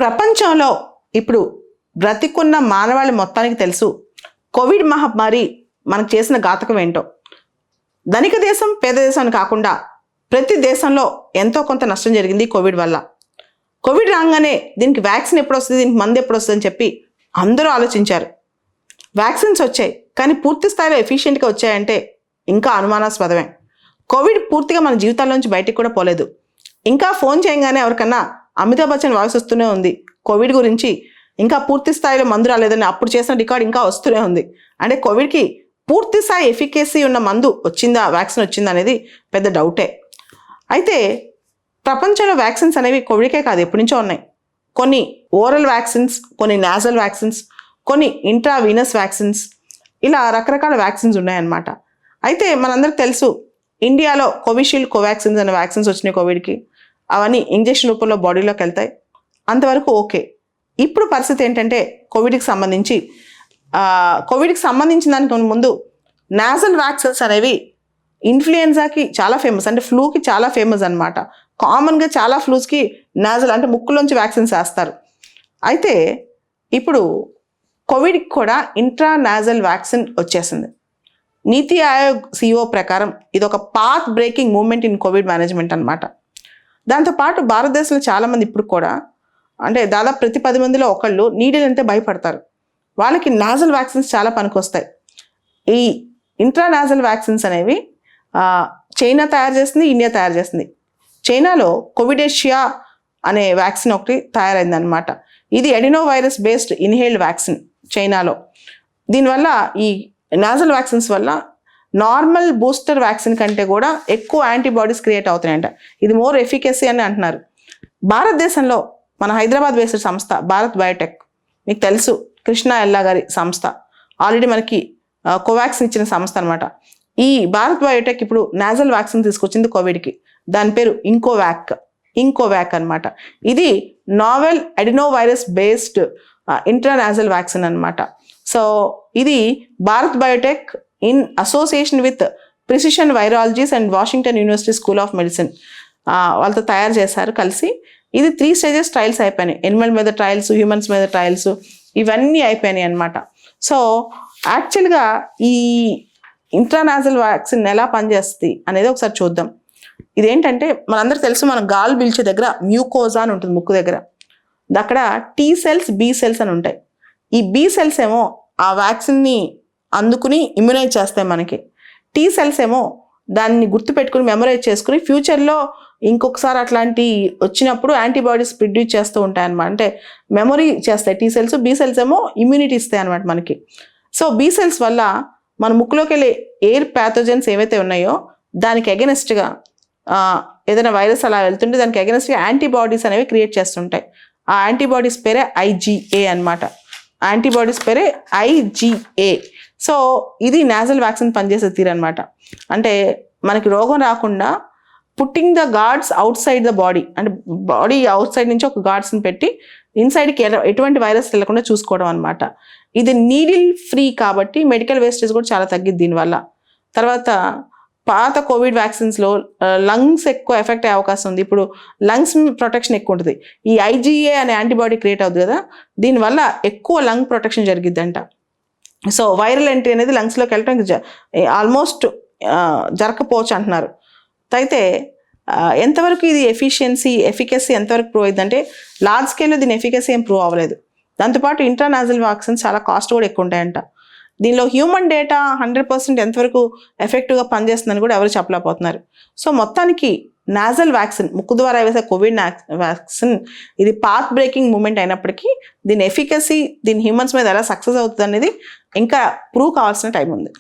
ప్రపంచంలో ఇప్పుడు బ్రతికున్న మానవాళి మొత్తానికి తెలుసు కోవిడ్ మహమ్మారి మనకు చేసిన ఘాతకం ఏంటో. ధనిక దేశం పేద దేశం అని కాకుండా ప్రతి దేశంలో ఎంతో కొంత నష్టం జరిగింది కోవిడ్ వల్ల. కోవిడ్ రాగానే దీనికి వ్యాక్సిన్ ఎప్పుడు వస్తుంది, దీనికి మందు ఎప్పుడు వస్తుంది అని చెప్పి అందరూ ఆలోచించారు. వ్యాక్సిన్స్ వచ్చాయి, కానీ పూర్తి స్థాయిలో ఎఫిషియెంట్గా వచ్చాయంటే ఇంకా అనుమానాస్పదమే. కోవిడ్ పూర్తిగా మన జీవితాల్లోంచి బయటికి కూడా పోలేదు. ఇంకా ఫోన్ చేయగానే ఎవరికన్నా అమితాబ్ బచ్చన్ వాయిస్ వస్తూనే ఉంది కోవిడ్ గురించి. ఇంకా పూర్తి స్థాయిలో మందు రాలేదని అప్పుడు చేసిన రికార్డ్ ఇంకా వస్తూనే ఉంది. అంటే కోవిడ్కి పూర్తి స్థాయి ఎఫికేసీ ఉన్న మందు వచ్చిందా, వ్యాక్సిన్ వచ్చిందా అనేది పెద్ద డౌటే. అయితే ప్రపంచంలో వ్యాక్సిన్స్ అనేవి కోవిడ్కే కాదు, ఎప్పటి నుంచో ఉన్నాయి. కొన్ని ఓరల్ వ్యాక్సిన్స్, కొన్ని నాజల్ వ్యాక్సిన్స్, కొన్ని ఇంట్రావీనస్ వ్యాక్సిన్స్, ఇలా రకరకాల వ్యాక్సిన్స్ ఉన్నాయన్నమాట. అయితే మనందరికి తెలుసు ఇండియాలో కోవిషీల్డ్, కోవాక్సిన్స్ అనే వ్యాక్సిన్స్ వచ్చినాయి కోవిడ్కి. అవన్నీ ఇంజెక్షన్ రూపంలో బాడీలోకి వెళ్తాయి, అంతవరకు ఓకే. ఇప్పుడు పరిస్థితి ఏంటంటే కోవిడ్కి సంబంధించిన దానికి ముందు నాజల్ వ్యాక్సిన్స్ అనేవి ఇన్ఫ్లుయెన్జాకి చాలా ఫేమస్, అంటే ఫ్లూకి చాలా ఫేమస్ అనమాట. కామన్గా చాలా ఫ్లూస్కి నాజల్ అంటే ముక్కులోంచి వ్యాక్సిన్స్ వేస్తారు. అయితే ఇప్పుడు కోవిడ్కి కూడా ఇంట్రానాజల్ వ్యాక్సిన్ వచ్చేసింది. నీతి ఆయోగ్ సిఇఓ ప్రకారం ఇది ఒక path breaking movement in Covid management అనమాట. దాంతోపాటు భారతదేశంలో చాలామంది ఇప్పుడు కూడా, అంటే దాదాపు ప్రతి 10 మందిలో ఒకళ్ళు నీడిల్ అంటే భయపడతారు. వాళ్ళకి నాజల్ వ్యాక్సిన్స్ చాలా పనికొస్తాయి. ఈ ఇంట్రానాజల్ వ్యాక్సిన్స్ అనేవి చైనా తయారు చేస్తుంది, ఇండియా తయారు చేస్తుంది. చైనాలో కోవిడేషియా అనే వ్యాక్సిన్ ఒకటి తయారైంది అనమాట. ఇది adeno virus based inhaled vaccine చైనాలో. దీనివల్ల ఈ నాజల్ వ్యాక్సిన్స్ వల్ల నార్మల్ బూస్టర్ వ్యాక్సిన్ కంటే కూడా ఎక్కువ యాంటీబాడీస్ క్రియేట్ అవుతున్నాయంట. ఇది మోర్ ఎఫికసీ అని అంటున్నారు. భారతదేశంలో మన హైదరాబాద్ బేస్డ్ సంస్థ భారత్ బయోటెక్, మీకు తెలుసు కృష్ణ ఎల్లా గారి సంస్థ, ఆల్రెడీ మనకి కోవాక్సిన్ ఇచ్చిన సంస్థ అనమాట. ఈ భారత్ బయోటెక్ ఇప్పుడు నాజల్ వ్యాక్సిన్ తీసుకొచ్చింది కోవిడ్కి. దాని పేరు ఇంకోవాక్ అనమాట. ఇది novel adenovirus based intranasal vaccine అనమాట. సో ఇది Bharat biotech in association with Precision Virologics and Washington university school of medicine వాళ్ళతో తయారు చేశారు కలిసి. ఇది 3 స్టేజెస్ ట్రయల్స్ అయిపోయినాయి. ఎనిమల్ మీద ట్రయల్స్, హ్యూమన్స్ మీద ట్రయల్స్, ఇవన్నీ అయిపోయినాయి అనమాట. సో యాక్చువల్గా ఈ ఇంట్రానాజల్ వ్యాక్సిన్ ఎలా పనిచేస్తుంది అనేది ఒకసారి చూద్దాం. ఇదేంటంటే మనందరికీ తెలుసు, మనం గాలి పీల్చే దగ్గర మ్యూకోజా అని ఉంటుంది ముక్కు దగ్గర. అక్కడ టీ సెల్స్, బి సెల్స్ అని ఉంటాయి. ఈ బి సెల్స్ ఏమో ఆ వ్యాక్సిన్ని అందుకుని ఇమ్యునైజ్ చేస్తాయి మనకి. టీ సెల్స్ ఏమో దాన్ని గుర్తుపెట్టుకుని మెమరైజ్ చేసుకుని ఫ్యూచర్లో ఇంకొకసారి అట్లాంటి వచ్చినప్పుడు యాంటీబాడీస్ ప్రొడ్యూస్ చేస్తూ ఉంటాయి అనమాట. అంటే మెమరీ చేస్తాయి టీ సెల్స్. బి సెల్స్ ఏమో ఇమ్యూనిటీ ఇస్తాయి అనమాట మనకి. సో బి సెల్స్ వల్ల మన ముక్కులోకి వెళ్ళే ఎయిర్ ప్యాథోజన్స్ ఏవైతే ఉన్నాయో దానికి అగెనిస్ట్గా ఏదైనా వైరస్ అలా వెళ్తుంటే దానికి అగెనిస్ట్గా యాంటీబాడీస్ అనేవి క్రియేట్ చేస్తుంటాయి. ఆ యాంటీబాడీస్ పేరే IgA అనమాట. యాంటీబాడీస్ పేరే IgA. సో ఇది నాజల్ వ్యాక్సిన్ పనిచేసే తీరు అనమాట. అంటే మనకి రోగం రాకుండా putting the guards out side the body, అంటే బాడీ అవుట్ సైడ్ నుంచి ఒక గార్డ్స్ని పెట్టి ఇన్సైడ్కి ఎటువంటి వైరస్ వెళ్ళకుండా చూసుకోవడం అనమాట. ఇది నీడిల్ ఫ్రీ కాబట్టి మెడికల్ వేస్టేజ్ కూడా చాలా తగ్గిద్ది దీనివల్ల. తర్వాత పాత కోవిడ్ వ్యాక్సిన్స్లో లంగ్స్ ఎక్కువ ఎఫెక్ట్ అయ్యే అవకాశం ఉంది. ఇప్పుడు లంగ్స్ ప్రొటెక్షన్ ఎక్కువ ఉంటుంది. ఈ IgA అనే యాంటీబాడీ క్రియేట్ అవుతుంది కదా, దీనివల్ల ఎక్కువ లంగ్ ప్రొటెక్షన్ జరిగిద్దంట. సో వైరల్ ఎంట్రీ అనేది లంగ్స్లోకి వెళ్ళడానికి ఆల్మోస్ట్ జరగకపోవచ్చు అంటున్నారు. అయితే ఎంతవరకు ఇది ఎఫికసీ ఎంతవరకు ప్రూవ్ అయిందంటే లార్జ్ స్కేల్లో దీని ఎఫికసీ ఏం ప్రూవ్ అవ్వలేదు. దాంతోపాటు ఇంట్రానాజల్ వ్యాక్సిన్స్ చాలా కాస్ట్ కూడా ఎక్కువ ఉంటాయంట. దీనిలో హ్యూమన్ డేటా 100% ఎంతవరకు ఎఫెక్టివ్గా పనిచేస్తుందని కూడా ఎవరు చెప్పలేకపోతున్నారు. సో మొత్తానికి నాజల్ వ్యాక్సిన్, ముక్కు ద్వారా వేసే కోవిడ్ వ్యాక్సిన్, ఇది పాత్ బ్రేకింగ్ మూమెంట్ అయినప్పటికీ దీని ఎఫికసీ, దీని హ్యూమన్స్ మీద ఎలా సక్సెస్ అవుతుంది అనేది ఇంకా ప్రూవ్ కావాల్సిన టైం ఉంది.